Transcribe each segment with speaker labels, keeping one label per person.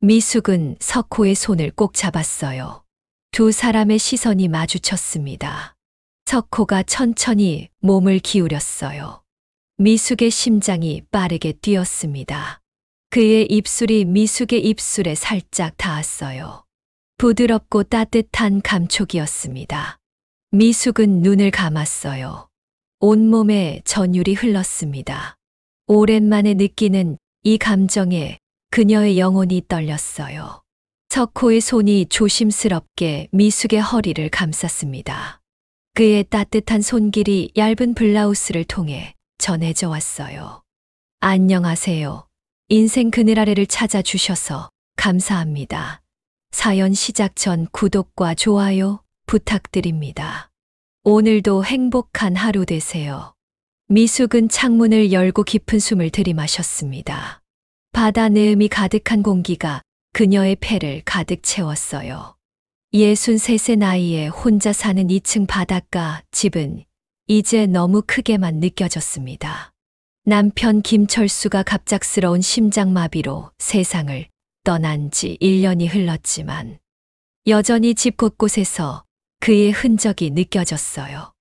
Speaker 1: 미숙은 석호의 손을 꼭 잡았어요. 두 사람의 시선이 마주쳤습니다. 석호가 천천히 몸을 기울였어요. 미숙의 심장이 빠르게 뛰었습니다. 그의 입술이 미숙의 입술에 살짝 닿았어요. 부드럽고 따뜻한 감촉이었습니다. 미숙은 눈을 감았어요. 온몸에 전율이 흘렀습니다. 오랜만에 느끼는 이 감정에 그녀의 영혼이 떨렸어요. 석호의 손이 조심스럽게 미숙의 허리를 감쌌습니다. 그의 따뜻한 손길이 얇은 블라우스를 통해 전해져 왔어요. 안녕하세요. 인생 그늘 아래를 찾아주셔서 감사합니다. 사연 시작 전 구독과 좋아요 부탁드립니다. 오늘도 행복한 하루 되세요. 미숙은 창문을 열고 깊은 숨을 들이마셨습니다. 바다 내음이 가득한 공기가 그녀의 폐를 가득 채웠어요. 63세 나이에 혼자 사는 2층 바닷가 집은 이제 너무 크게만 느껴졌습니다. 남편 김철수가 갑작스러운 심장마비로 세상을 떠난 지 1년이 흘렀지만 여전히 집 곳곳에서 그의 흔적이 느껴졌어요.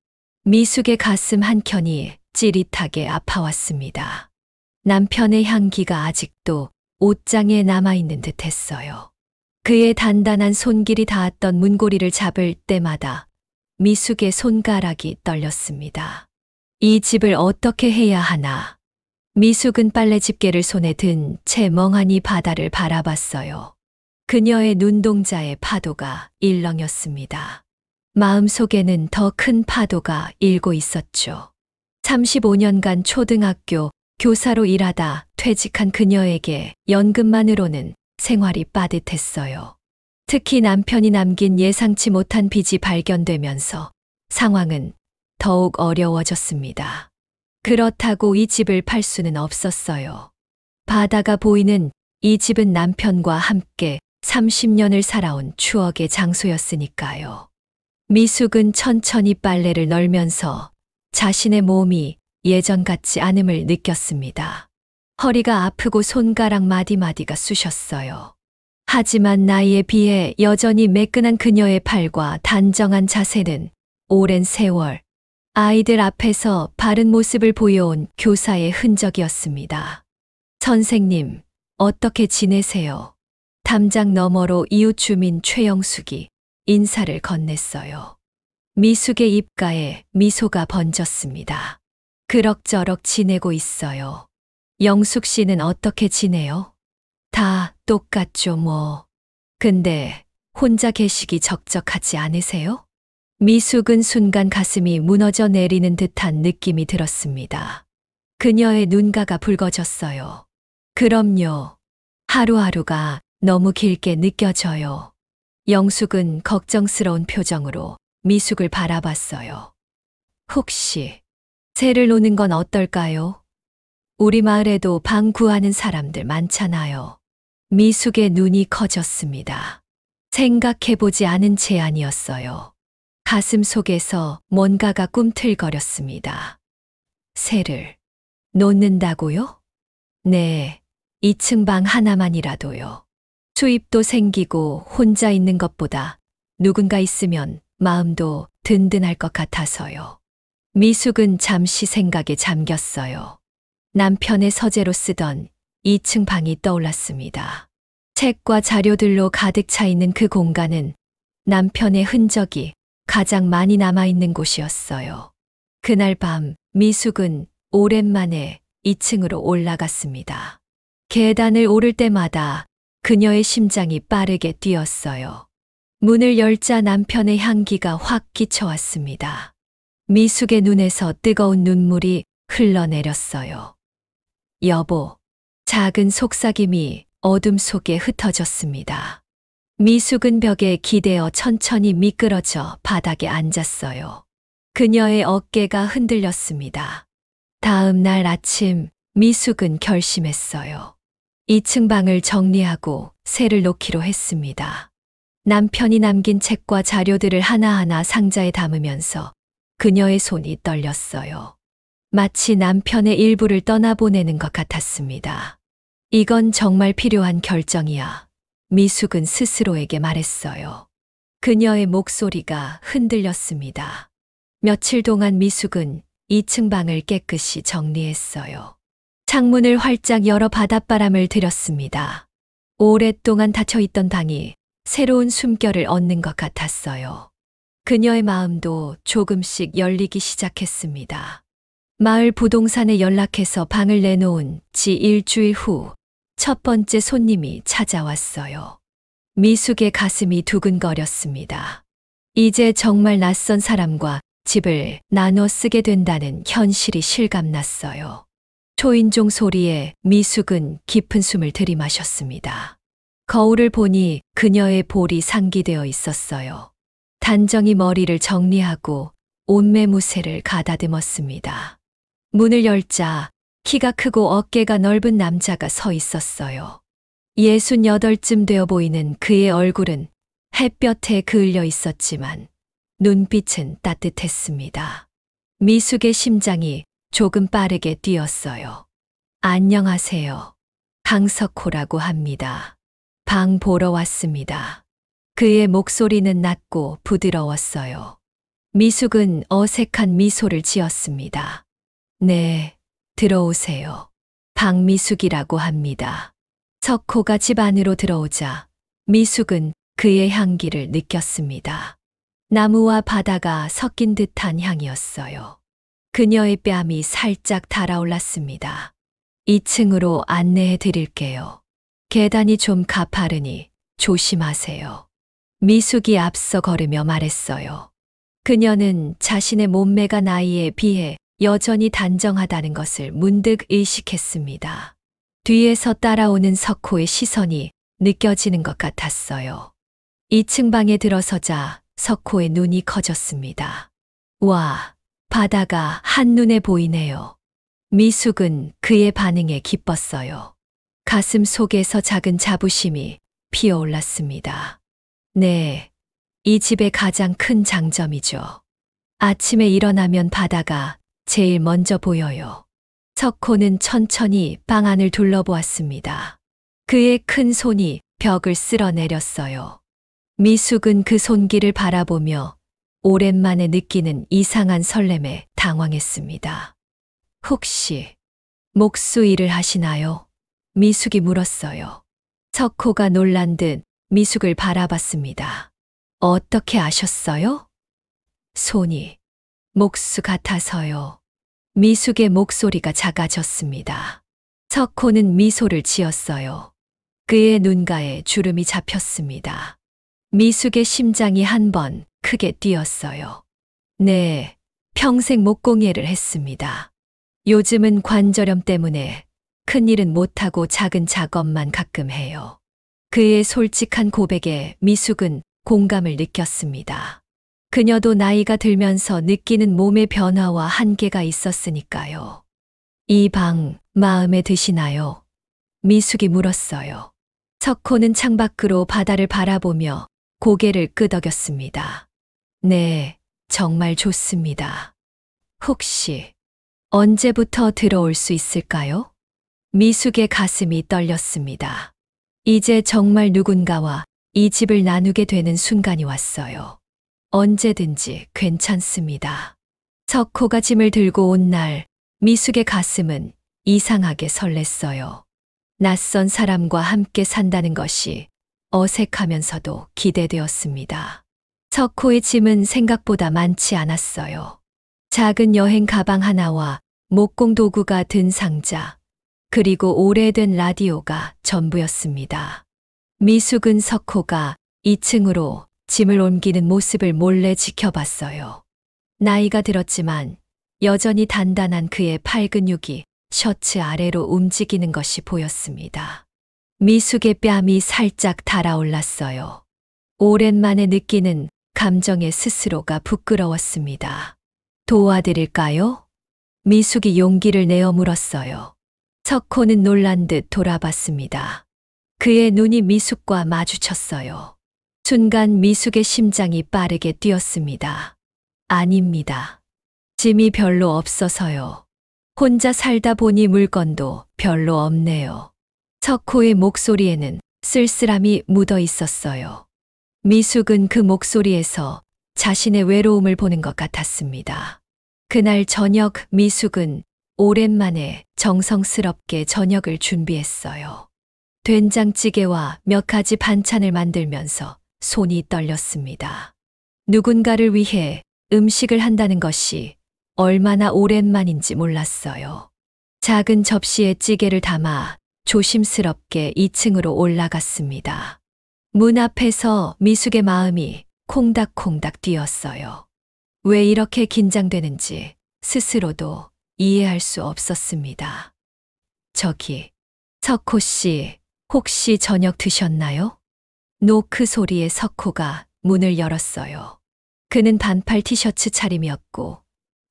Speaker 1: 미숙의 가슴 한켠이 찌릿하게 아파왔습니다. 남편의 향기가 아직도 옷장에 남아있는 듯 했어요. 그의 단단한 손길이 닿았던 문고리를 잡을 때마다 미숙의 손가락이 떨렸습니다. 이 집을 어떻게 해야 하나. 미숙은 빨래 집게를 손에 든 채 멍하니 바다를 바라봤어요. 그녀의 눈동자의 파도가 일렁였습니다. 마음속에는 더 큰 파도가 일고 있었죠. 35년간 초등학교 교사로 일하다 퇴직한 그녀에게 연금만으로는 생활이 빠듯했어요. 특히 남편이 남긴 예상치 못한 빚이 발견되면서 상황은 더욱 어려워졌습니다. 그렇다고 이 집을 팔 수는 없었어요. 바다가 보이는 이 집은 남편과 함께 30년을 살아온 추억의 장소였으니까요. 미숙은 천천히 빨래를 널면서 자신의 몸이 예전 같지 않음을 느꼈습니다. 허리가 아프고 손가락 마디마디가 쑤셨어요. 하지만 나이에 비해 여전히 매끈한 그녀의 팔과 단정한 자세는 오랜 세월 아이들 앞에서 바른 모습을 보여온 교사의 흔적이었습니다. 선생님, 어떻게 지내세요? 담장 너머로 이웃 주민 최영숙이 인사를 건넸어요. 미숙의 입가에 미소가 번졌습니다. 그럭저럭 지내고 있어요. 영숙 씨는 어떻게 지내요? 다 똑같죠 뭐. 근데 혼자 계시기 적적하지 않으세요? 미숙은 순간 가슴이 무너져 내리는 듯한 느낌이 들었습니다. 그녀의 눈가가 붉어졌어요. 그럼요. 하루하루가 너무 길게 느껴져요. 영숙은 걱정스러운 표정으로 미숙을 바라봤어요. 혹시 새를 놓는 건 어떨까요? 우리 마을에도 방 구하는 사람들 많잖아요. 미숙의 눈이 커졌습니다. 생각해보지 않은 제안이었어요. 가슴 속에서 뭔가가 꿈틀거렸습니다. 새를 놓는다고요? 네, 2층 방 하나만이라도요. 수입도 생기고 혼자 있는 것보다 누군가 있으면 마음도 든든할 것 같아서요. 미숙은 잠시 생각에 잠겼어요. 남편의 서재로 쓰던 2층 방이 떠올랐습니다. 책과 자료들로 가득 차 있는 그 공간은 남편의 흔적이 가장 많이 남아있는 곳이었어요. 그날 밤 미숙은 오랜만에 2층으로 올라갔습니다. 계단을 오를 때마다 그녀의 심장이 빠르게 뛰었어요. 문을 열자 남편의 향기가 확 끼쳐왔습니다. 미숙의 눈에서 뜨거운 눈물이 흘러내렸어요. 여보, 작은 속삭임이 어둠 속에 흩어졌습니다. 미숙은 벽에 기대어 천천히 미끄러져 바닥에 앉았어요. 그녀의 어깨가 흔들렸습니다. 다음 날 아침 미숙은 결심했어요. 2층 방을 정리하고 새를 놓기로 했습니다. 남편이 남긴 책과 자료들을 하나하나 상자에 담으면서 그녀의 손이 떨렸어요. 마치 남편의 일부를 떠나보내는 것 같았습니다. 이건 정말 필요한 결정이야. 미숙은 스스로에게 말했어요. 그녀의 목소리가 흔들렸습니다. 며칠 동안 미숙은 2층 방을 깨끗이 정리했어요. 창문을 활짝 열어 바닷바람을 들였습니다. 오랫동안 닫혀있던 방이 새로운 숨결을 얻는 것 같았어요. 그녀의 마음도 조금씩 열리기 시작했습니다. 마을 부동산에 연락해서 방을 내놓은 지 일주일 후 첫 번째 손님이 찾아왔어요. 미숙의 가슴이 두근거렸습니다. 이제 정말 낯선 사람과 집을 나눠 쓰게 된다는 현실이 실감났어요. 초인종 소리에 미숙은 깊은 숨을 들이마셨습니다. 거울을 보니 그녀의 볼이 상기되어 있었어요. 단정히 머리를 정리하고 옷매무새를 가다듬었습니다. 문을 열자 키가 크고 어깨가 넓은 남자가 서 있었어요. 68쯤 되어 보이는 그의 얼굴은 햇볕에 그을려 있었지만 눈빛은 따뜻했습니다. 미숙의 심장이 조금 빠르게 뛰었어요. 안녕하세요. 강석호라고 합니다. 방 보러 왔습니다. 그의 목소리는 낮고 부드러웠어요. 미숙은 어색한 미소를 지었습니다. 네, 들어오세요. 박미숙이라고 합니다. 석호가 집 안으로 들어오자 미숙은 그의 향기를 느꼈습니다. 나무와 바다가 섞인 듯한 향이었어요. 그녀의 뺨이 살짝 달아올랐습니다. 2층으로 안내해 드릴게요. 계단이 좀 가파르니 조심하세요. 미숙이 앞서 걸으며 말했어요. 그녀는 자신의 몸매가 나이에 비해 여전히 단정하다는 것을 문득 의식했습니다. 뒤에서 따라오는 석호의 시선이 느껴지는 것 같았어요. 2층 방에 들어서자 석호의 눈이 커졌습니다. 와, 바다가 한눈에 보이네요. 미숙은 그의 반응에 기뻤어요. 가슴 속에서 작은 자부심이 피어올랐습니다. 네, 이 집의 가장 큰 장점이죠. 아침에 일어나면 바다가 제일 먼저 보여요. 석호는 천천히 방 안을 둘러보았습니다. 그의 큰 손이 벽을 쓸어내렸어요. 미숙은 그 손길을 바라보며 오랜만에 느끼는 이상한 설렘에 당황했습니다. 혹시 목수 일을 하시나요? 미숙이 물었어요. 석호가 놀란 듯 미숙을 바라봤습니다. 어떻게 아셨어요? 손이 목수 같아서요. 미숙의 목소리가 작아졌습니다. 석호는 미소를 지었어요. 그의 눈가에 주름이 잡혔습니다. 미숙의 심장이 한 번 크게 뛰었어요. 네, 평생 목공예를 했습니다. 요즘은 관절염 때문에 큰일은 못하고 작은 작업만 가끔 해요. 그의 솔직한 고백에 미숙은 공감을 느꼈습니다. 그녀도 나이가 들면서 느끼는 몸의 변화와 한계가 있었으니까요. 이 방 마음에 드시나요? 미숙이 물었어요. 석호는 창밖으로 바다를 바라보며 고개를 끄덕였습니다. 네, 정말 좋습니다. 혹시 언제부터 들어올 수 있을까요? 미숙의 가슴이 떨렸습니다. 이제 정말 누군가와 이 집을 나누게 되는 순간이 왔어요. 언제든지 괜찮습니다. 석호가 짐을 들고 온 날 미숙의 가슴은 이상하게 설렜어요. 낯선 사람과 함께 산다는 것이 어색하면서도 기대되었습니다. 석호의 짐은 생각보다 많지 않았어요. 작은 여행 가방 하나와 목공 도구가 든 상자, 그리고 오래된 라디오가 전부였습니다. 미숙은 석호가 2층으로 짐을 옮기는 모습을 몰래 지켜봤어요. 나이가 들었지만 여전히 단단한 그의 팔 근육이 셔츠 아래로 움직이는 것이 보였습니다. 미숙의 뺨이 살짝 달아올랐어요. 오랜만에 느끼는 감정의 스스로가 부끄러웠습니다. 도와드릴까요? 미숙이 용기를 내어 물었어요. 석호는 놀란 듯 돌아봤습니다. 그의 눈이 미숙과 마주쳤어요. 순간 미숙의 심장이 빠르게 뛰었습니다. 아닙니다. 짐이 별로 없어서요. 혼자 살다 보니 물건도 별로 없네요. 석호의 목소리에는 쓸쓸함이 묻어 있었어요. 미숙은 그 목소리에서 자신의 외로움을 보는 것 같았습니다. 그날 저녁 미숙은 오랜만에 정성스럽게 저녁을 준비했어요. 된장찌개와 몇 가지 반찬을 만들면서 손이 떨렸습니다. 누군가를 위해 음식을 한다는 것이 얼마나 오랜만인지 몰랐어요. 작은 접시에 찌개를 담아 조심스럽게 2층으로 올라갔습니다. 문 앞에서 미숙의 마음이 콩닥콩닥 뛰었어요. 왜 이렇게 긴장되는지 스스로도 이해할 수 없었습니다. 저기, 석호 씨, 혹시 저녁 드셨나요? 노크 소리에 석호가 문을 열었어요. 그는 반팔 티셔츠 차림이었고,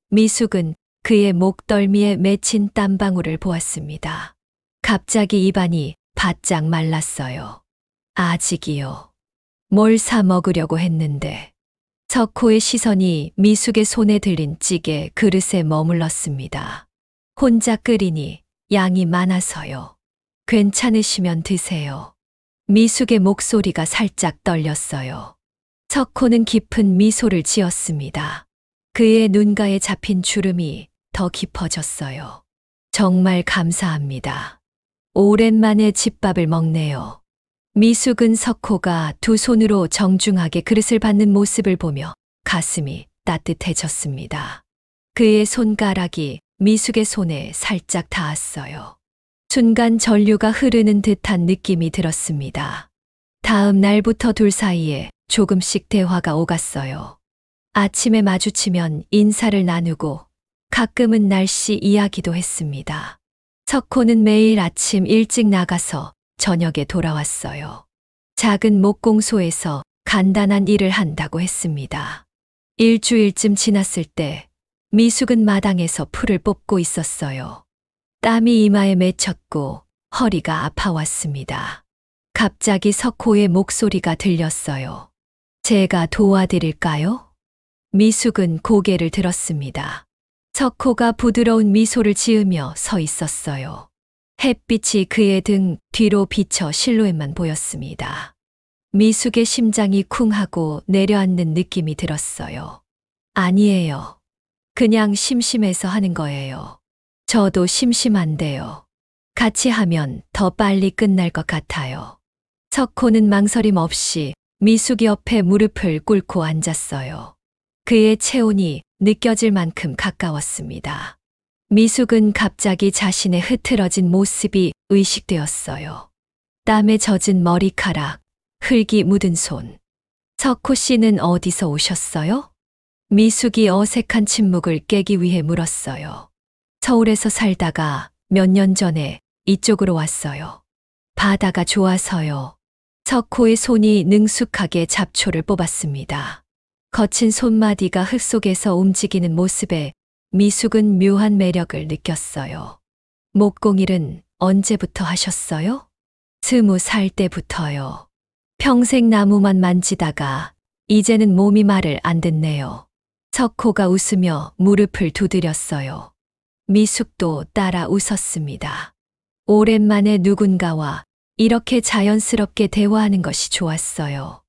Speaker 1: 미숙은 그의 목덜미에 맺힌 땀방울을 보았습니다. 갑자기 입안이 바짝 말랐어요. 아직이요. 뭘 사 먹으려고 했는데. 석호의 시선이 미숙의 손에 들린 찌개 그릇에 머물렀습니다. 혼자 끓이니 양이 많아서요. 괜찮으시면 드세요. 미숙의 목소리가 살짝 떨렸어요. 석호는 깊은 미소를 지었습니다. 그의 눈가에 잡힌 주름이 더 깊어졌어요. 정말 감사합니다. 오랜만에 집밥을 먹네요. 미숙은 석호가 두 손으로 정중하게 그릇을 받는 모습을 보며 가슴이 따뜻해졌습니다. 그의 손가락이 미숙의 손에 살짝 닿았어요. 순간 전류가 흐르는 듯한 느낌이 들었습니다. 다음 날부터 둘 사이에 조금씩 대화가 오갔어요. 아침에 마주치면 인사를 나누고 가끔은 날씨 이야기도 했습니다. 석호는 매일 아침 일찍 나가서 저녁에 돌아왔어요. 작은 목공소에서 간단한 일을 한다고 했습니다. 일주일쯤 지났을 때 미숙은 마당에서 풀을 뽑고 있었어요. 땀이 이마에 맺혔고 허리가 아파왔습니다. 갑자기 석호의 목소리가 들렸어요. 제가 도와드릴까요? 미숙은 고개를 들었습니다. 석호가 부드러운 미소를 지으며 서 있었어요. 햇빛이 그의 등 뒤로 비쳐 실루엣만 보였습니다. 미숙의 심장이 쿵하고 내려앉는 느낌이 들었어요. 아니에요. 그냥 심심해서 하는 거예요. 저도 심심한데요. 같이 하면 더 빨리 끝날 것 같아요. 석호는 망설임 없이 미숙 옆에 무릎을 꿇고 앉았어요. 그의 체온이 느껴질 만큼 가까웠습니다. 미숙은 갑자기 자신의 흐트러진 모습이 의식되었어요. 땀에 젖은 머리카락, 흙이 묻은 손. 석호 씨는 어디서 오셨어요? 미숙이 어색한 침묵을 깨기 위해 물었어요. 서울에서 살다가 몇 년 전에 이쪽으로 왔어요. 바다가 좋아서요. 석호의 손이 능숙하게 잡초를 뽑았습니다. 거친 손마디가 흙 속에서 움직이는 모습에 미숙은 묘한 매력을 느꼈어요. 목공일은 언제부터 하셨어요? 20살 때부터요. 평생 나무만 만지다가 이제는 몸이 말을 안 듣네요. 석호가 웃으며 무릎을 두드렸어요. 미숙도 따라 웃었습니다. 오랜만에 누군가와 이렇게 자연스럽게 대화하는 것이 좋았어요.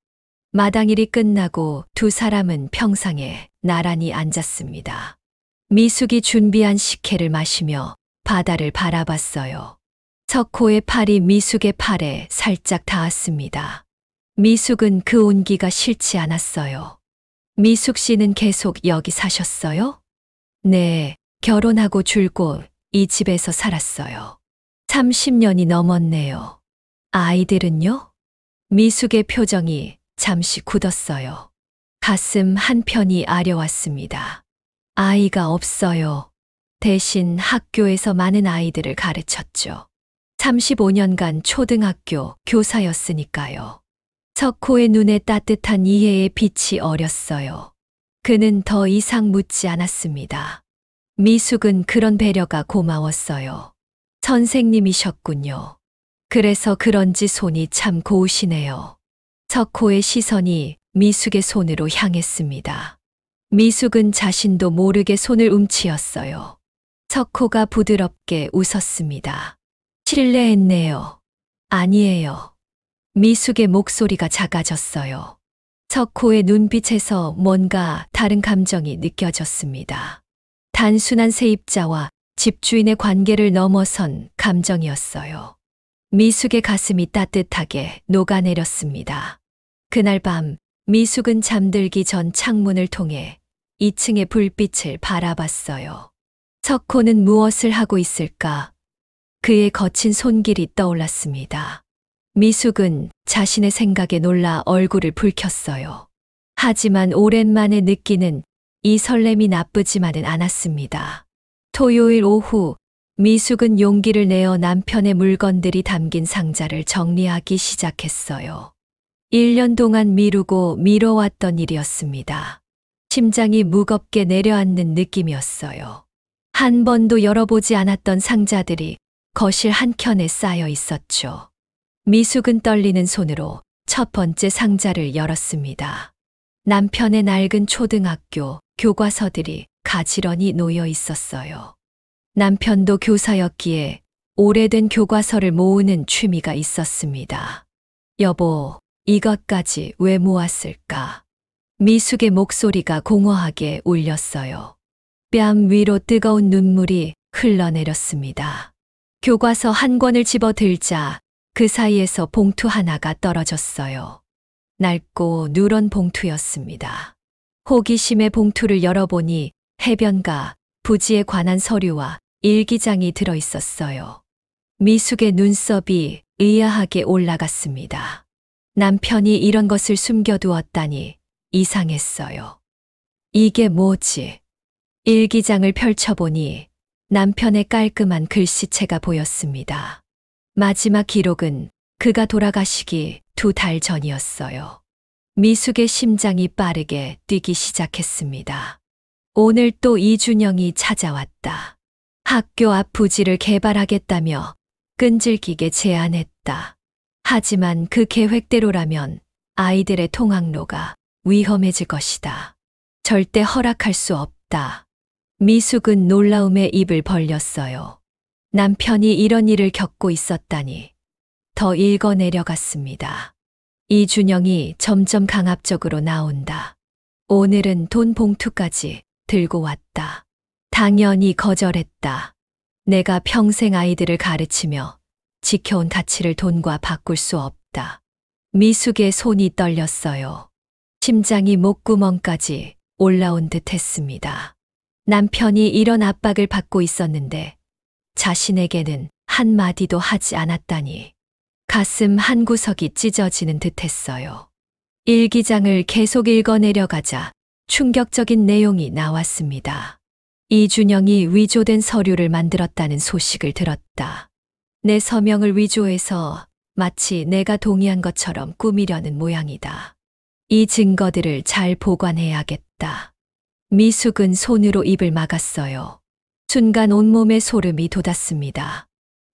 Speaker 1: 마당일이 끝나고 두 사람은 평상에 나란히 앉았습니다. 미숙이 준비한 식혜를 마시며 바다를 바라봤어요. 석호의 팔이 미숙의 팔에 살짝 닿았습니다. 미숙은 그 온기가 싫지 않았어요. 미숙 씨는 계속 여기 사셨어요? 네, 결혼하고 줄곧 이 집에서 살았어요. 30년이 넘었네요. 아이들은요? 미숙의 표정이 잠시 굳었어요. 가슴 한편이 아려왔습니다. 아이가 없어요. 대신 학교에서 많은 아이들을 가르쳤죠. 35년간 초등학교 교사였으니까요. 석호의 눈에 따뜻한 이해의 빛이 어렸어요. 그는 더 이상 묻지 않았습니다. 미숙은 그런 배려가 고마웠어요. 선생님이셨군요. 그래서 그런지 손이 참 고우시네요. 석호의 시선이 미숙의 손으로 향했습니다. 미숙은 자신도 모르게 손을 움츠였어요. 석호가 부드럽게 웃었습니다. 실례했네요. 아니에요. 미숙의 목소리가 작아졌어요. 석호의 눈빛에서 뭔가 다른 감정이 느껴졌습니다. 단순한 세입자와 집주인의 관계를 넘어선 감정이었어요. 미숙의 가슴이 따뜻하게 녹아내렸습니다. 그날 밤 미숙은 잠들기 전 창문을 통해 2층의 불빛을 바라봤어요. 석호는 무엇을 하고 있을까? 그의 거친 손길이 떠올랐습니다. 미숙은 자신의 생각에 놀라 얼굴을 붉혔어요. 하지만 오랜만에 느끼는 이 설렘이 나쁘지만은 않았습니다. 토요일 오후 미숙은 용기를 내어 남편의 물건들이 담긴 상자를 정리하기 시작했어요. 1년 동안 미루고 미뤄왔던 일이었습니다. 심장이 무겁게 내려앉는 느낌이었어요. 한 번도 열어보지 않았던 상자들이 거실 한켠에 쌓여 있었죠. 미숙은 떨리는 손으로 첫 번째 상자를 열었습니다. 남편의 낡은 초등학교 교과서들이 가지런히 놓여 있었어요. 남편도 교사였기에 오래된 교과서를 모으는 취미가 있었습니다. 여보, 이것까지 왜 모았을까? 미숙의 목소리가 공허하게 울렸어요. 뺨 위로 뜨거운 눈물이 흘러내렸습니다. 교과서 한 권을 집어들자 그 사이에서 봉투 하나가 떨어졌어요. 낡고 누런 봉투였습니다. 호기심에 봉투를 열어보니 해변가, 부지에 관한 서류와 일기장이 들어 있었어요. 미숙의 눈썹이 의아하게 올라갔습니다. 남편이 이런 것을 숨겨두었다니 이상했어요. 이게 뭐지? 일기장을 펼쳐보니 남편의 깔끔한 글씨체가 보였습니다. 마지막 기록은 그가 돌아가시기 2달 전이었어요. 미숙의 심장이 빠르게 뛰기 시작했습니다. 오늘 또 이준영이 찾아왔다. 학교 앞 부지를 개발하겠다며 끈질기게 제안했다. 하지만 그 계획대로라면 아이들의 통학로가 위험해질 것이다. 절대 허락할 수 없다. 미숙은 놀라움에 입을 벌렸어요. 남편이 이런 일을 겪고 있었다니. 더 읽어내려갔습니다. 이준영이 점점 강압적으로 나온다. 오늘은 돈 봉투까지 들고 왔다. 당연히 거절했다. 내가 평생 아이들을 가르치며 지켜온 가치를 돈과 바꿀 수 없다. 미숙의 손이 떨렸어요. 심장이 목구멍까지 올라온 듯 했습니다. 남편이 이런 압박을 받고 있었는데 자신에게는 한마디도 하지 않았다니. 가슴 한구석이 찢어지는 듯 했어요. 일기장을 계속 읽어내려가자 충격적인 내용이 나왔습니다. 이준영이 위조된 서류를 만들었다는 소식을 들었다. 내 서명을 위조해서 마치 내가 동의한 것처럼 꾸미려는 모양이다. 이 증거들을 잘 보관해야겠다. 미숙은 손으로 입을 막았어요. 순간 온몸에 소름이 돋았습니다.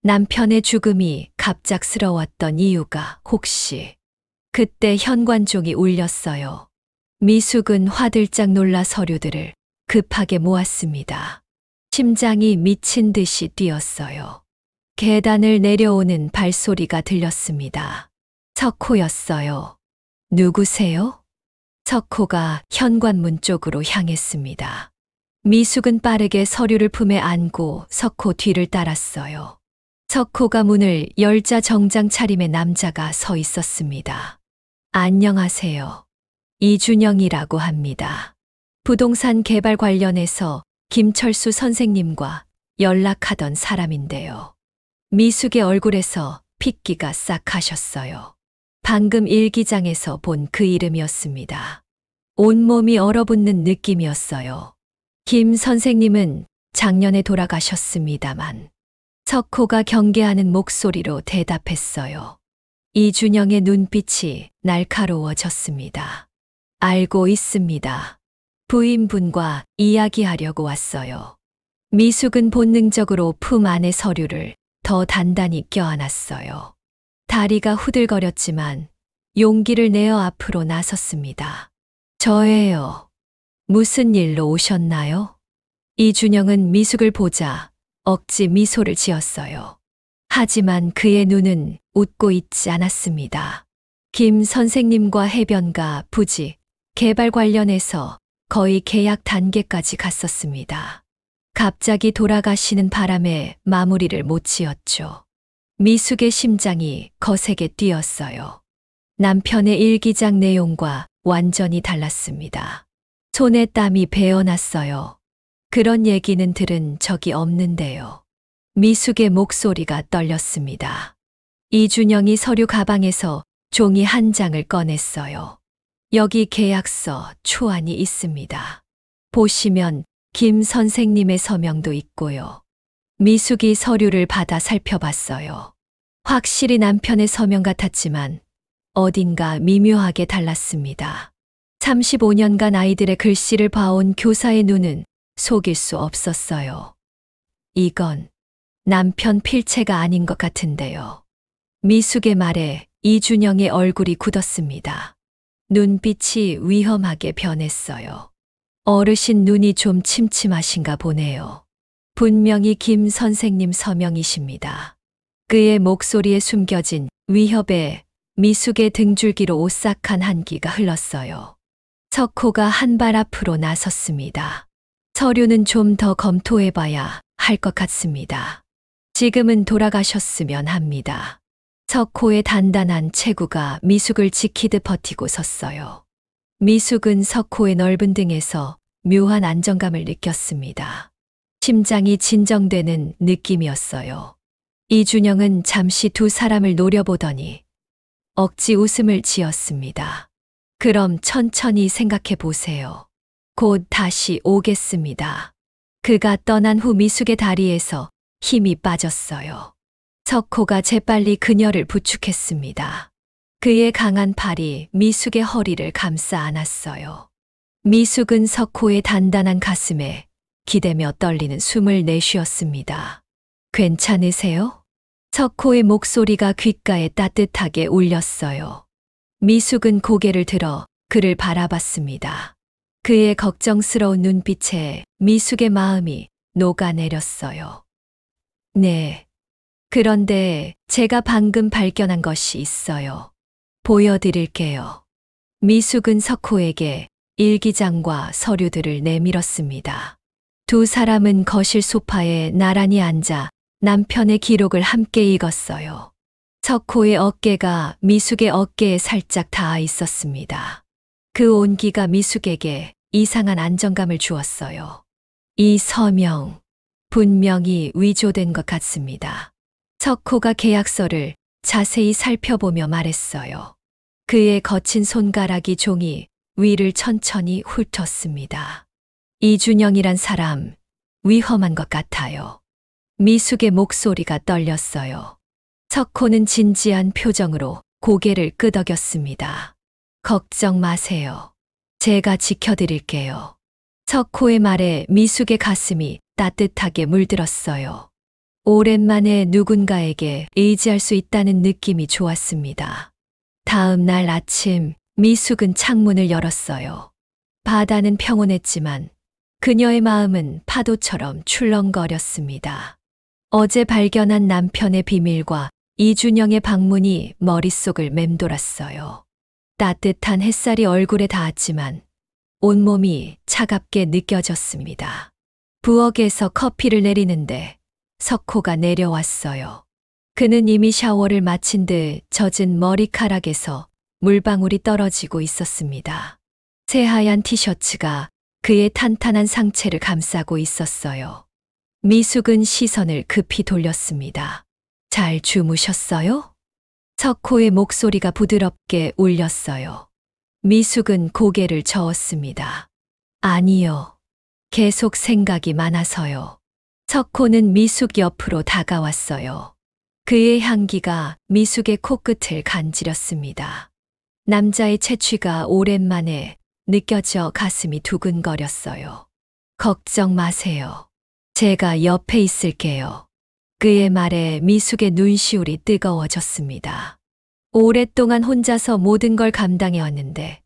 Speaker 1: 남편의 죽음이 갑작스러웠던 이유가 혹시 그때 현관종이 울렸어요. 미숙은 화들짝 놀라 서류들을 급하게 모았습니다. 심장이 미친 듯이 뛰었어요. 계단을 내려오는 발소리가 들렸습니다. 석호였어요. 누구세요? 석호가 현관문 쪽으로 향했습니다. 미숙은 빠르게 서류를 품에 안고 석호 뒤를 따랐어요. 석호가 문을 열자 정장 차림의 남자가 서 있었습니다. 안녕하세요. 이준영이라고 합니다. 부동산 개발 관련해서 김철수 선생님과 연락하던 사람인데요. 미숙의 얼굴에서 핏기가 싹 가셨어요. 방금 일기장에서 본 그 이름이었습니다. 온몸이 얼어붙는 느낌이었어요. 김 선생님은 작년에 돌아가셨습니다만. 석호가 경계하는 목소리로 대답했어요. 이준영의 눈빛이 날카로워졌습니다. 알고 있습니다. 부인분과 이야기하려고 왔어요. 미숙은 본능적으로 품 안의 서류를 더 단단히 껴안았어요. 다리가 후들거렸지만 용기를 내어 앞으로 나섰습니다. 저예요. 무슨 일로 오셨나요? 이준영은 미숙을 보자 억지 미소를 지었어요. 하지만 그의 눈은 웃고 있지 않았습니다. 김 선생님과 해변가, 부지, 개발 관련해서 거의 계약 단계까지 갔었습니다. 갑자기 돌아가시는 바람에 마무리를 못 지었죠. 미숙의 심장이 거세게 뛰었어요. 남편의 일기장 내용과 완전히 달랐습니다. 손에 땀이 배어났어요. 그런 얘기는 들은 적이 없는데요. 미숙의 목소리가 떨렸습니다. 이준영이 서류 가방에서 종이 한 장을 꺼냈어요. 여기 계약서 초안이 있습니다. 보시면 김 선생님의 서명도 있고요. 미숙이 서류를 받아 살펴봤어요. 확실히 남편의 서명 같았지만 어딘가 미묘하게 달랐습니다. 35년간 아이들의 글씨를 봐온 교사의 눈은 속일 수 없었어요. 이건 남편 필체가 아닌 것 같은데요. 미숙의 말에 이준영의 얼굴이 굳었습니다. 눈빛이 위험하게 변했어요. 어르신 눈이 좀 침침하신가 보네요. 분명히 김 선생님 서명이십니다. 그의 목소리에 숨겨진 위협에 미숙의 등줄기로 오싹한 한기가 흘렀어요. 석호가 한 발 앞으로 나섰습니다. 서류는 좀 더 검토해봐야 할 것 같습니다. 지금은 돌아가셨으면 합니다. 석호의 단단한 체구가 미숙을 지키듯 버티고 섰어요. 미숙은 석호의 넓은 등에서 묘한 안정감을 느꼈습니다. 심장이 진정되는 느낌이었어요. 이준영은 잠시 두 사람을 노려보더니 억지 웃음을 지었습니다. 그럼 천천히 생각해 보세요. 곧 다시 오겠습니다. 그가 떠난 후 미숙의 다리에서 힘이 빠졌어요. 석호가 재빨리 그녀를 부축했습니다. 그의 강한 팔이 미숙의 허리를 감싸 안았어요. 미숙은 석호의 단단한 가슴에 기대며 떨리는 숨을 내쉬었습니다. 괜찮으세요? 석호의 목소리가 귓가에 따뜻하게 울렸어요. 미숙은 고개를 들어 그를 바라봤습니다. 그의 걱정스러운 눈빛에 미숙의 마음이 녹아내렸어요. 네. 그런데 제가 방금 발견한 것이 있어요. 보여드릴게요. 미숙은 석호에게 일기장과 서류들을 내밀었습니다. 두 사람은 거실 소파에 나란히 앉아 남편의 기록을 함께 읽었어요. 석호의 어깨가 미숙의 어깨에 살짝 닿아 있었습니다. 그 온기가 미숙에게 이상한 안정감을 주었어요. 이 서명, 분명히 위조된 것 같습니다. 석호가 계약서를 자세히 살펴보며 말했어요. 그의 거친 손가락이 종이 위를 천천히 훑었습니다. 이준영이란 사람, 위험한 것 같아요. 미숙의 목소리가 떨렸어요. 석호는 진지한 표정으로 고개를 끄덕였습니다. 걱정 마세요. 제가 지켜드릴게요. 석호의 말에 미숙의 가슴이 따뜻하게 물들었어요. 오랜만에 누군가에게 의지할 수 있다는 느낌이 좋았습니다. 다음 날 아침 미숙은 창문을 열었어요. 바다는 평온했지만 그녀의 마음은 파도처럼 출렁거렸습니다. 어제 발견한 남편의 비밀과 이준영의 방문이 머릿속을 맴돌았어요. 따뜻한 햇살이 얼굴에 닿았지만 온몸이 차갑게 느껴졌습니다. 부엌에서 커피를 내리는데 석호가 내려왔어요. 그는 이미 샤워를 마친 듯 젖은 머리카락에서 물방울이 떨어지고 있었습니다. 새하얀 티셔츠가 그의 탄탄한 상체를 감싸고 있었어요. 미숙은 시선을 급히 돌렸습니다. 잘 주무셨어요? 석호의 목소리가 부드럽게 울렸어요. 미숙은 고개를 저었습니다. 아니요. 계속 생각이 많아서요. 석호는 미숙 옆으로 다가왔어요. 그의 향기가 미숙의 코끝을 간지렸습니다. 남자의 채취가 오랜만에 느껴져 가슴이 두근거렸어요. 걱정 마세요. 제가 옆에 있을게요. 그의 말에 미숙의 눈시울이 뜨거워졌습니다. 오랫동안 혼자서 모든 걸 감당해왔는데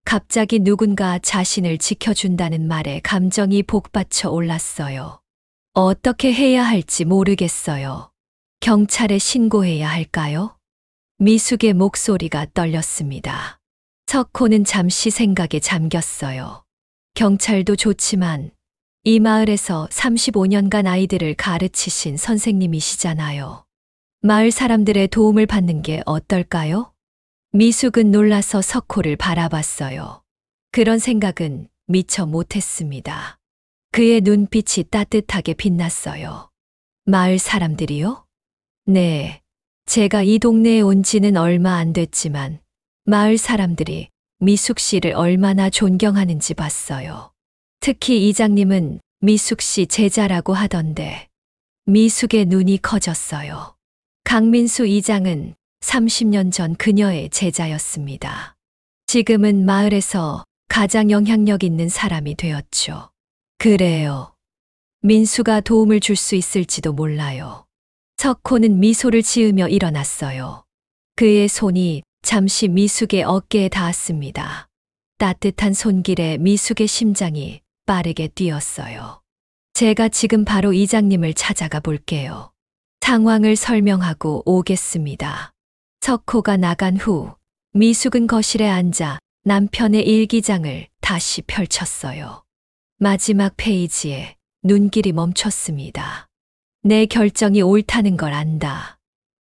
Speaker 1: 갑자기 누군가 자신을 지켜준다는 말에 감정이 복받쳐 올랐어요. 어떻게 해야 할지 모르겠어요. 경찰에 신고해야 할까요? 미숙의 목소리가 떨렸습니다. 석호는 잠시 생각에 잠겼어요. 경찰도 좋지만 이 마을에서 35년간 아이들을 가르치신 선생님이시잖아요. 마을 사람들의 도움을 받는 게 어떨까요? 미숙은 놀라서 석호를 바라봤어요. 그런 생각은 미처 못했습니다. 그의 눈빛이 따뜻하게 빛났어요. 마을 사람들이요? 네. 제가 이 동네에 온 지는 얼마 안 됐지만 마을 사람들이 미숙 씨를 얼마나 존경하는지 봤어요. 특히 이장님은 미숙 씨 제자라고 하던데 미숙의 눈이 커졌어요. 강민수 이장은 30년 전 그녀의 제자였습니다. 지금은 마을에서 가장 영향력 있는 사람이 되었죠. 그래요. 민수가 도움을 줄 수 있을지도 몰라요. 석호는 미소를 지으며 일어났어요. 그의 손이 잠시 미숙의 어깨에 닿았습니다. 따뜻한 손길에 미숙의 심장이 빠르게 뛰었어요. 제가 지금 바로 이장님을 찾아가 볼게요. 상황을 설명하고 오겠습니다. 석호가 나간 후 미숙은 거실에 앉아 남편의 일기장을 다시 펼쳤어요. 마지막 페이지에 눈길이 멈췄습니다. 내 결정이 옳다는 걸 안다.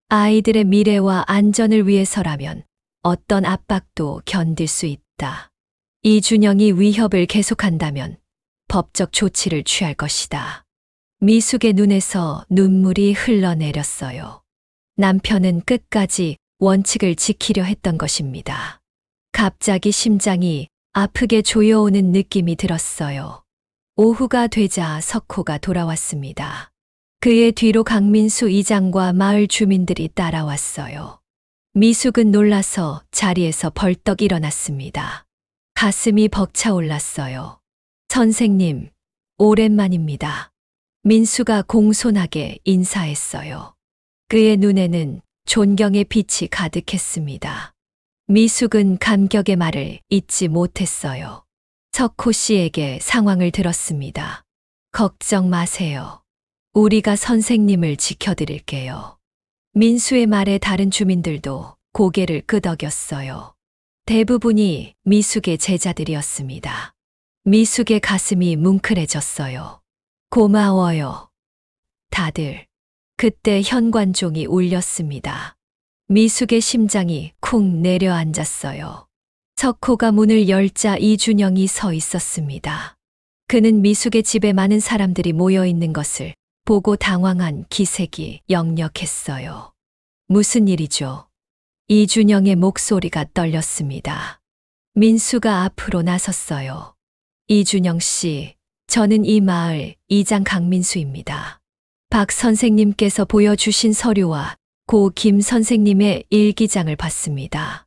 Speaker 1: 아이들의 미래와 안전을 위해서라면 어떤 압박도 견딜 수 있다. 이준영이 위협을 계속한다면 법적 조치를 취할 것이다. 미숙의 눈에서 눈물이 흘러내렸어요. 남편은 끝까지 원칙을 지키려 했던 것입니다. 갑자기 심장이 아프게 조여오는 느낌이 들었어요. 오후가 되자 석호가 돌아왔습니다. 그의 뒤로 강민수 이장과 마을 주민들이 따라왔어요. 미숙은 놀라서 자리에서 벌떡 일어났습니다. 가슴이 벅차올랐어요. 선생님, 오랜만입니다. 민수가 공손하게 인사했어요. 그의 눈에는 존경의 빛이 가득했습니다. 미숙은 감격의 말을 잇지 못했어요. 석호 씨에게 상황을 들었습니다. 걱정 마세요. 우리가 선생님을 지켜드릴게요. 민수의 말에 다른 주민들도 고개를 끄덕였어요. 대부분이 미숙의 제자들이었습니다. 미숙의 가슴이 뭉클해졌어요. 고마워요. 다들. 그때 현관종이 울렸습니다. 미숙의 심장이 쿵 내려앉았어요. 석호가 문을 열자 이준영이 서 있었습니다. 그는 미숙의 집에 많은 사람들이 모여 있는 것을 보고 당황한 기색이 역력했어요. 무슨 일이죠? 이준영의 목소리가 떨렸습니다. 민수가 앞으로 나섰어요. 이준영 씨, 저는 이 마을 이장 강민수입니다. 박 선생님께서 보여주신 서류와 고 김 선생님의 일기장을 봤습니다.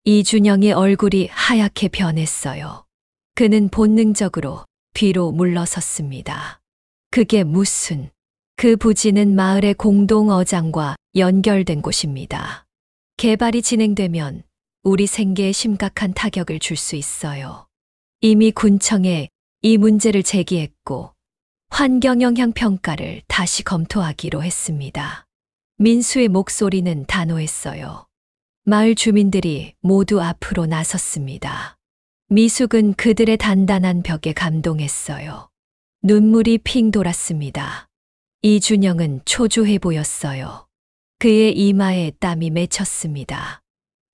Speaker 1: 이준영의 얼굴이 하얗게 변했어요. 그는 본능적으로 뒤로 물러섰습니다. 그게 무슨... 그 부지는 마을의 공동어장과 연결된 곳입니다. 개발이 진행되면 우리 생계에 심각한 타격을 줄 수 있어요. 이미 군청에 이 문제를 제기했고 환경영향평가를 다시 검토하기로 했습니다. 민수의 목소리는 단호했어요. 마을 주민들이 모두 앞으로 나섰습니다. 미숙은 그들의 단단한 벽에 감동했어요. 눈물이 핑 돌았습니다. 이준영은 초조해 보였어요. 그의 이마에 땀이 맺혔습니다.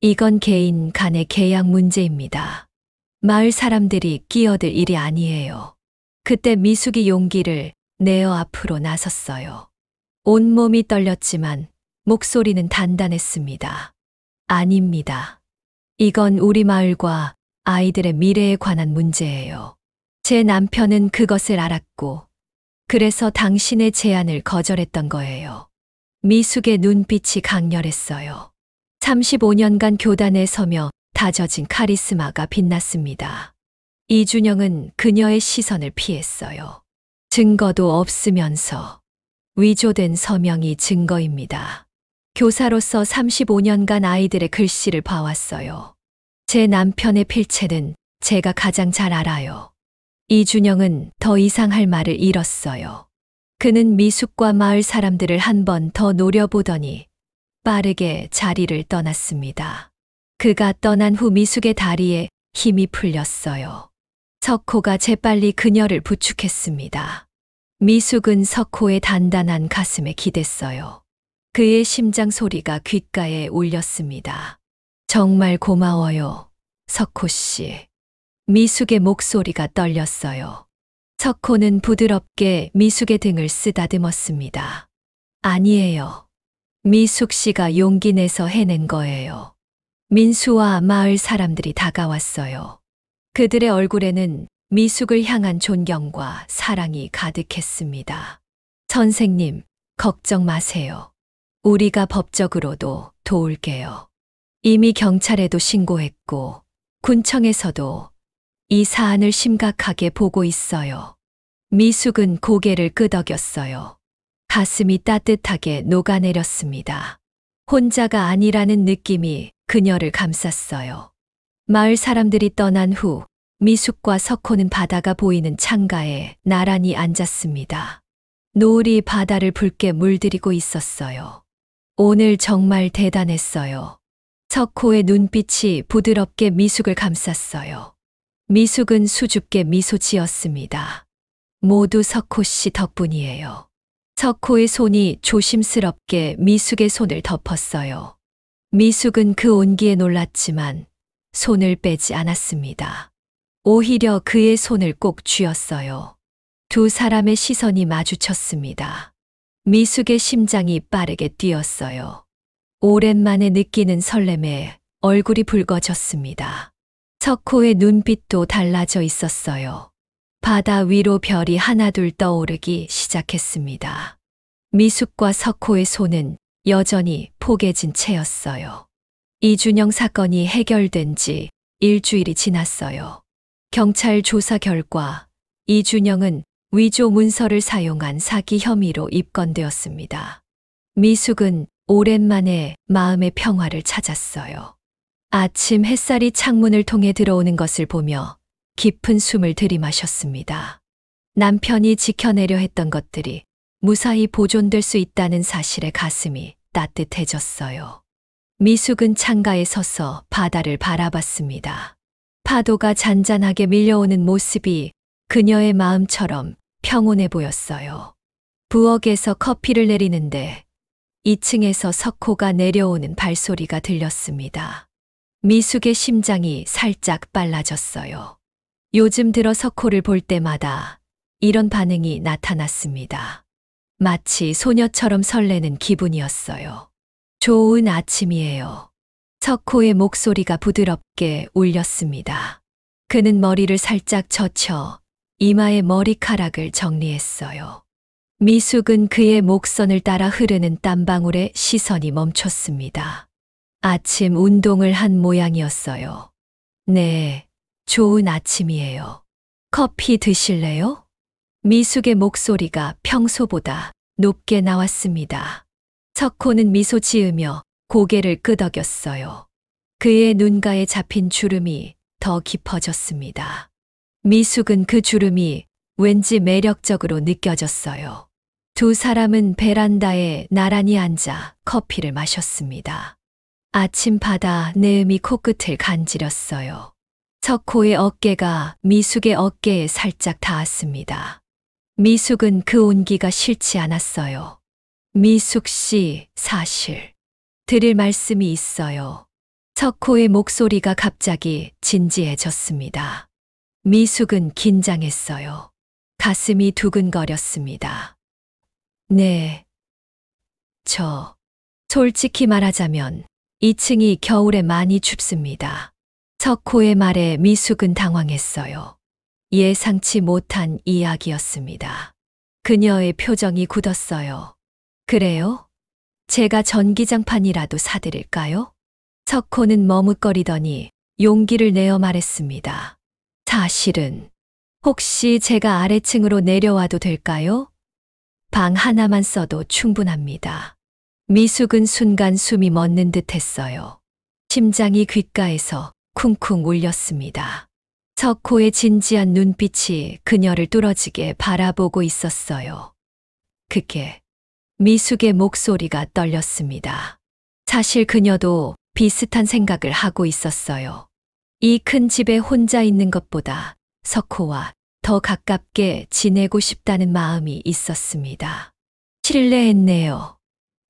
Speaker 1: 이건 개인 간의 계약 문제입니다. 마을 사람들이 끼어들 일이 아니에요. 그때 미숙이 용기를 내어 앞으로 나섰어요. 온몸이 떨렸지만 목소리는 단단했습니다. 아닙니다. 이건 우리 마을과 아이들의 미래에 관한 문제예요. 제 남편은 그것을 알았고 그래서 당신의 제안을 거절했던 거예요. 미숙의 눈빛이 강렬했어요. 35년간 교단에 서며 다져진 카리스마가 빛났습니다. 이준영은 그녀의 시선을 피했어요. 증거도 없으면서 위조된 서명이 증거입니다. 교사로서 35년간 아이들의 글씨를 봐왔어요. 제 남편의 필체는 제가 가장 잘 알아요. 이준영은 더 이상 할 말을 잃었어요. 그는 미숙과 마을 사람들을 한 번 더 노려보더니 빠르게 자리를 떠났습니다. 그가 떠난 후 미숙의 다리에 힘이 풀렸어요. 석호가 재빨리 그녀를 부축했습니다. 미숙은 석호의 단단한 가슴에 기댔어요. 그의 심장 소리가 귓가에 울렸습니다. 정말 고마워요, 석호 씨. 미숙의 목소리가 떨렸어요. 석호는 부드럽게 미숙의 등을 쓰다듬었습니다. 아니에요. 미숙 씨가 용기 내서 해낸 거예요. 민수와 마을 사람들이 다가왔어요. 그들의 얼굴에는 미숙을 향한 존경과 사랑이 가득했습니다. 선생님, 걱정 마세요. 우리가 법적으로도 도울게요. 이미 경찰에도 신고했고, 군청에서도 이 사안을 심각하게 보고 있어요. 미숙은 고개를 끄덕였어요. 가슴이 따뜻하게 녹아내렸습니다. 혼자가 아니라는 느낌이 그녀를 감쌌어요. 마을 사람들이 떠난 후 미숙과 석호는 바다가 보이는 창가에 나란히 앉았습니다. 노을이 바다를 붉게 물들이고 있었어요. 오늘 정말 대단했어요. 석호의 눈빛이 부드럽게 미숙을 감쌌어요. 미숙은 수줍게 미소 지었습니다. 모두 석호 씨 덕분이에요. 석호의 손이 조심스럽게 미숙의 손을 덮었어요. 미숙은 그 온기에 놀랐지만 손을 빼지 않았습니다. 오히려 그의 손을 꼭 쥐었어요. 두 사람의 시선이 마주쳤습니다. 미숙의 심장이 빠르게 뛰었어요. 오랜만에 느끼는 설렘에 얼굴이 붉어졌습니다. 석호의 눈빛도 달라져 있었어요. 바다 위로 별이 하나둘 떠오르기 시작했습니다. 미숙과 석호의 손은 여전히 포개진 채였어요. 이준영 사건이 해결된 지 일주일이 지났어요. 경찰 조사 결과 이준영은 위조 문서를 사용한 사기 혐의로 입건되었습니다. 미숙은 오랜만에 마음의 평화를 찾았어요. 아침 햇살이 창문을 통해 들어오는 것을 보며 깊은 숨을 들이마셨습니다. 남편이 지켜내려 했던 것들이 무사히 보존될 수 있다는 사실에 가슴이 따뜻해졌어요. 미숙은 창가에 서서 바다를 바라봤습니다. 파도가 잔잔하게 밀려오는 모습이 그녀의 마음처럼 평온해 보였어요. 부엌에서 커피를 내리는데 2층에서 석호가 내려오는 발소리가 들렸습니다. 미숙의 심장이 살짝 빨라졌어요. 요즘 들어 석호를 볼 때마다 이런 반응이 나타났습니다. 마치 소녀처럼 설레는 기분이었어요. 좋은 아침이에요. 석호의 목소리가 부드럽게 울렸습니다. 그는 머리를 살짝 젖혀 이마의 머리카락을 정리했어요. 미숙은 그의 목선을 따라 흐르는 땀방울에 시선이 멈췄습니다. 아침 운동을 한 모양이었어요. 네, 좋은 아침이에요. 커피 드실래요? 미숙의 목소리가 평소보다 높게 나왔습니다. 석호는 미소 지으며 고개를 끄덕였어요. 그의 눈가에 잡힌 주름이 더 깊어졌습니다. 미숙은 그 주름이 왠지 매력적으로 느껴졌어요. 두 사람은 베란다에 나란히 앉아 커피를 마셨습니다. 아침 바다 내음이 코끝을 간지렸어요. 석호의 어깨가 미숙의 어깨에 살짝 닿았습니다. 미숙은 그 온기가 싫지 않았어요. 미숙 씨, 사실 드릴 말씀이 있어요. 석호의 목소리가 갑자기 진지해졌습니다. 미숙은 긴장했어요. 가슴이 두근거렸습니다. 네. 솔직히 말하자면 2층이 겨울에 많이 춥습니다. 석호의 말에 미숙은 당황했어요. 예상치 못한 이야기였습니다. 그녀의 표정이 굳었어요. 그래요? 제가 전기장판이라도 사드릴까요? 석호는 머뭇거리더니 용기를 내어 말했습니다. 사실은 혹시 제가 아래층으로 내려와도 될까요? 방 하나만 써도 충분합니다. 미숙은 순간 숨이 멎는 듯 했어요. 심장이 귓가에서 쿵쿵 울렸습니다. 석호의 진지한 눈빛이 그녀를 뚫어지게 바라보고 있었어요. 그게 미숙의 목소리가 떨렸습니다. 사실 그녀도 비슷한 생각을 하고 있었어요. 이 큰 집에 혼자 있는 것보다 석호와 더 가깝게 지내고 싶다는 마음이 있었습니다. 실례했네요.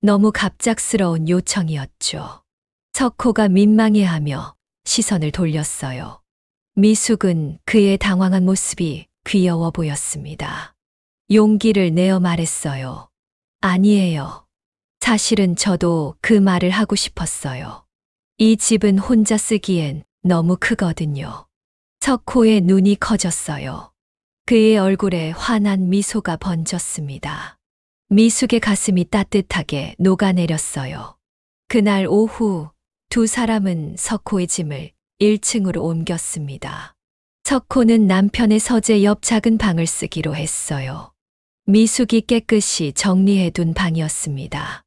Speaker 1: 너무 갑작스러운 요청이었죠. 석호가 민망해하며 시선을 돌렸어요. 미숙은 그의 당황한 모습이 귀여워 보였습니다. 용기를 내어 말했어요. 아니에요. 사실은 저도 그 말을 하고 싶었어요. 이 집은 혼자 쓰기엔 너무 크거든요. 석호의 눈이 커졌어요. 그의 얼굴에 환한 미소가 번졌습니다. 미숙의 가슴이 따뜻하게 녹아내렸어요. 그날 오후 두 사람은 석호의 짐을 1층으로 옮겼습니다. 석호는 남편의 서재 옆 작은 방을 쓰기로 했어요. 미숙이 깨끗이 정리해둔 방이었습니다.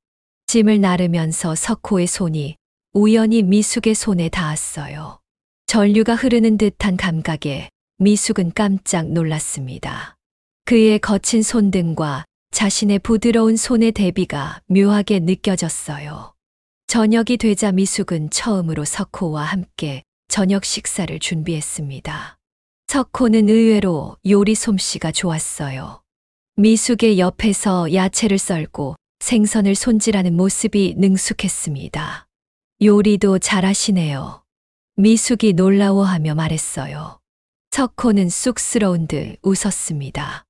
Speaker 1: 짐을 나르면서 석호의 손이 우연히 미숙의 손에 닿았어요. 전류가 흐르는 듯한 감각에 미숙은 깜짝 놀랐습니다. 그의 거친 손등과 자신의 부드러운 손의 대비가 묘하게 느껴졌어요. 저녁이 되자 미숙은 처음으로 석호와 함께 저녁 식사를 준비했습니다. 석호는 의외로 요리 솜씨가 좋았어요. 미숙의 옆에서 야채를 썰고 생선을 손질하는 모습이 능숙했습니다. 요리도 잘하시네요. 미숙이 놀라워하며 말했어요. 석호는 쑥스러운 듯 웃었습니다.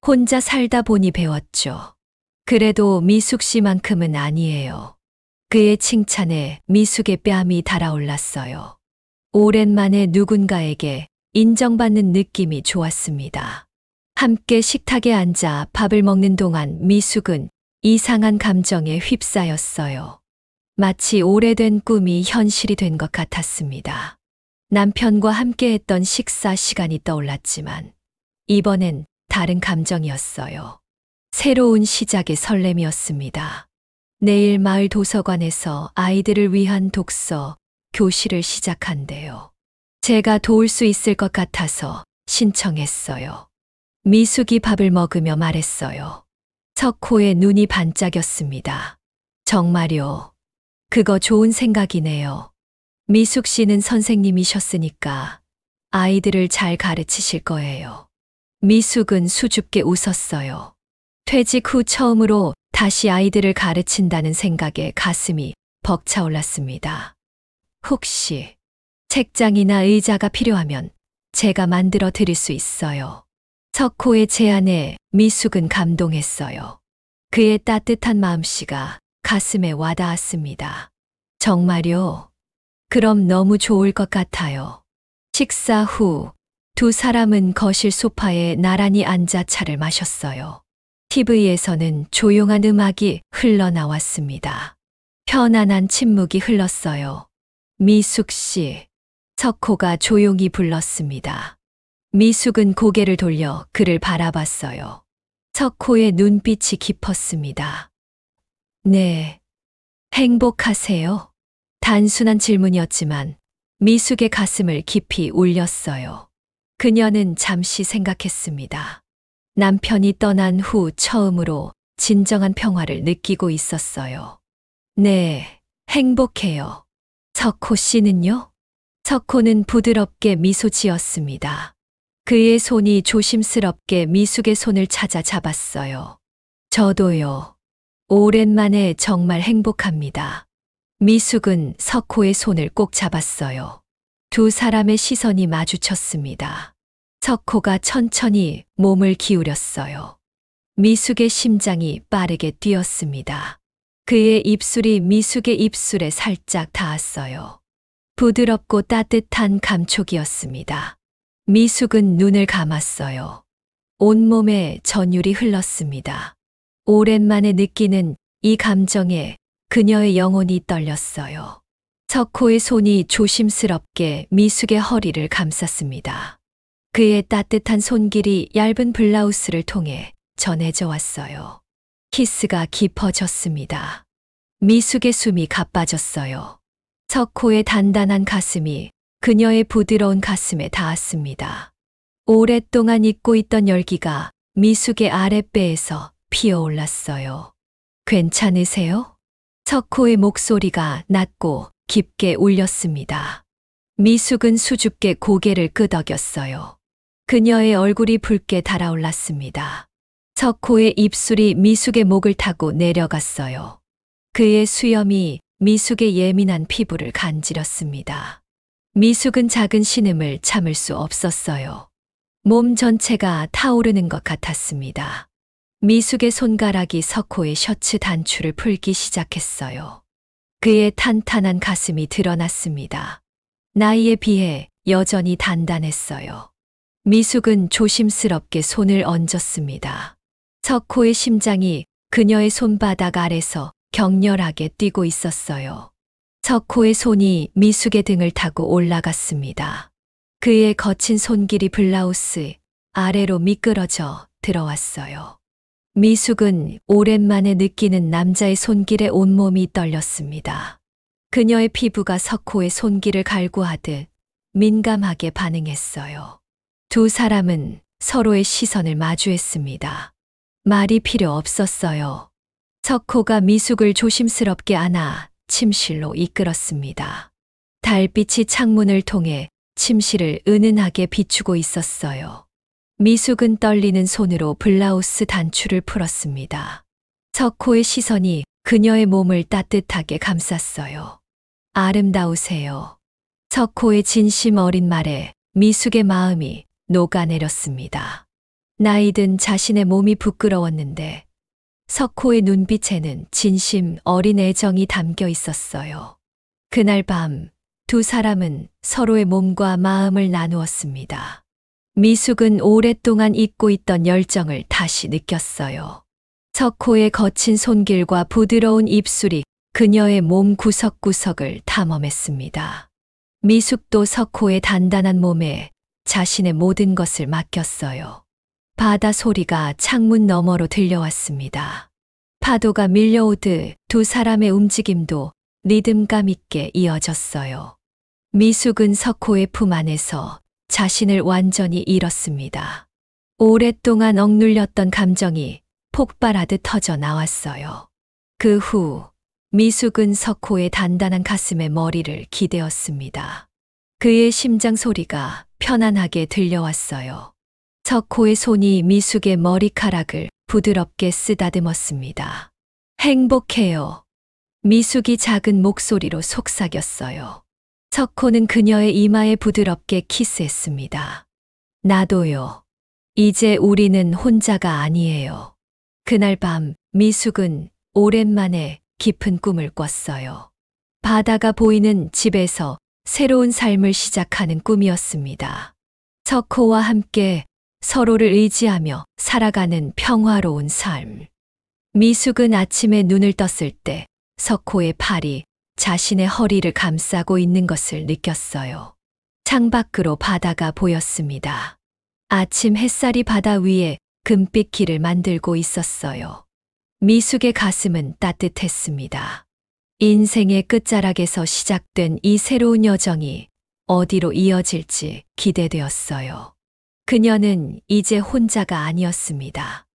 Speaker 1: 혼자 살다 보니 배웠죠. 그래도 미숙 씨만큼은 아니에요. 그의 칭찬에 미숙의 뺨이 달아올랐어요. 오랜만에 누군가에게 인정받는 느낌이 좋았습니다. 함께 식탁에 앉아 밥을 먹는 동안 미숙은 이상한 감정에 휩싸였어요. 마치 오래된 꿈이 현실이 된 것 같았습니다. 남편과 함께했던 식사 시간이 떠올랐지만 이번엔 다른 감정이었어요. 새로운 시작의 설렘이었습니다. 내일 마을 도서관에서 아이들을 위한 독서 교실을 시작한대요. 제가 도울 수 있을 것 같아서 신청했어요. 미숙이 밥을 먹으며 말했어요. 석호의 눈이 반짝였습니다. 정말요. 그거 좋은 생각이네요. 미숙 씨는 선생님이셨으니까 아이들을 잘 가르치실 거예요. 미숙은 수줍게 웃었어요. 퇴직 후 처음으로 다시 아이들을 가르친다는 생각에 가슴이 벅차올랐습니다. 혹시 책장이나 의자가 필요하면 제가 만들어 드릴 수 있어요. 석호의 제안에 미숙은 감동했어요. 그의 따뜻한 마음씨가 가슴에 와닿았습니다. 정말요? 그럼 너무 좋을 것 같아요. 식사 후 두 사람은 거실 소파에 나란히 앉아 차를 마셨어요. TV에서는 조용한 음악이 흘러나왔습니다. 편안한 침묵이 흘렀어요. 미숙 씨, 석호가 조용히 불렀습니다. 미숙은 고개를 돌려 그를 바라봤어요. 석호의 눈빛이 깊었습니다. 네, 행복하세요? 단순한 질문이었지만 미숙의 가슴을 깊이 울렸어요. 그녀는 잠시 생각했습니다. 남편이 떠난 후 처음으로 진정한 평화를 느끼고 있었어요. 네, 행복해요. 석호 씨는요? 석호는 부드럽게 미소 지었습니다. 그의 손이 조심스럽게 미숙의 손을 찾아 잡았어요. 저도요. 오랜만에 정말 행복합니다. 미숙은 석호의 손을 꼭 잡았어요. 두 사람의 시선이 마주쳤습니다. 석호가 천천히 몸을 기울였어요. 미숙의 심장이 빠르게 뛰었습니다. 그의 입술이 미숙의 입술에 살짝 닿았어요. 부드럽고 따뜻한 감촉이었습니다. 미숙은 눈을 감았어요. 온몸에 전율이 흘렀습니다. 오랜만에 느끼는 이 감정에 그녀의 영혼이 떨렸어요. 석호의 손이 조심스럽게 미숙의 허리를 감쌌습니다. 그의 따뜻한 손길이 얇은 블라우스를 통해 전해져 왔어요. 키스가 깊어졌습니다. 미숙의 숨이 가빠졌어요. 석호의 단단한 가슴이 그녀의 부드러운 가슴에 닿았습니다. 오랫동안 잊고 있던 열기가 미숙의 아랫배에서 피어올랐어요. 괜찮으세요? 석호의 목소리가 낮고 깊게 울렸습니다. 미숙은 수줍게 고개를 끄덕였어요. 그녀의 얼굴이 붉게 달아올랐습니다. 석호의 입술이 미숙의 목을 타고 내려갔어요. 그의 수염이 미숙의 예민한 피부를 간지렸습니다. 미숙은 작은 신음을 참을 수 없었어요. 몸 전체가 타오르는 것 같았습니다. 미숙의 손가락이 석호의 셔츠 단추를 풀기 시작했어요. 그의 탄탄한 가슴이 드러났습니다. 나이에 비해 여전히 단단했어요. 미숙은 조심스럽게 손을 얹었습니다. 석호의 심장이 그녀의 손바닥 아래서 격렬하게 뛰고 있었어요. 석호의 손이 미숙의 등을 타고 올라갔습니다. 그의 거친 손길이 블라우스 아래로 미끄러져 들어왔어요. 미숙은 오랜만에 느끼는 남자의 손길에 온몸이 떨렸습니다. 그녀의 피부가 석호의 손길을 갈구하듯 민감하게 반응했어요. 두 사람은 서로의 시선을 마주했습니다. 말이 필요 없었어요. 석호가 미숙을 조심스럽게 안아 침실로 이끌었습니다. 달빛이 창문을 통해 침실을 은은하게 비추고 있었어요. 미숙은 떨리는 손으로 블라우스 단추를 풀었습니다. 석호의 시선이 그녀의 몸을 따뜻하게 감쌌어요. 아름다우세요. 석호의 진심 어린 말에 미숙의 마음이 녹아내렸습니다. 나이든 자신의 몸이 부끄러웠는데 석호의 눈빛에는 진심 어린 애정이 담겨 있었어요. 그날 밤 두 사람은 서로의 몸과 마음을 나누었습니다. 미숙은 오랫동안 잊고 있던 열정을 다시 느꼈어요. 석호의 거친 손길과 부드러운 입술이 그녀의 몸 구석구석을 탐험했습니다. 미숙도 석호의 단단한 몸에 자신의 모든 것을 맡겼어요. 바다 소리가 창문 너머로 들려왔습니다. 파도가 밀려오듯 두 사람의 움직임도 리듬감 있게 이어졌어요. 미숙은 석호의 품 안에서 자신을 완전히 잃었습니다. 오랫동안 억눌렸던 감정이 폭발하듯 터져 나왔어요. 그 후 미숙은 석호의 단단한 가슴에 머리를 기대었습니다. 그의 심장 소리가 편안하게 들려왔어요. 석호의 손이 미숙의 머리카락을 부드럽게 쓰다듬었습니다. 행복해요. 미숙이 작은 목소리로 속삭였어요. 석호는 그녀의 이마에 부드럽게 키스했습니다. 나도요. 이제 우리는 혼자가 아니에요. 그날 밤 미숙은 오랜만에 깊은 꿈을 꿨어요. 바다가 보이는 집에서 새로운 삶을 시작하는 꿈이었습니다. 석호와 함께 서로를 의지하며 살아가는 평화로운 삶. 미숙은 아침에 눈을 떴을 때 석호의 팔이 자신의 허리를 감싸고 있는 것을 느꼈어요. 창밖으로 바다가 보였습니다. 아침 햇살이 바다 위에 금빛 길을 만들고 있었어요. 미숙의 가슴은 따뜻했습니다. 인생의 끝자락에서 시작된 이 새로운 여정이 어디로 이어질지 기대되었어요. 그녀는 이제 혼자가 아니었습니다.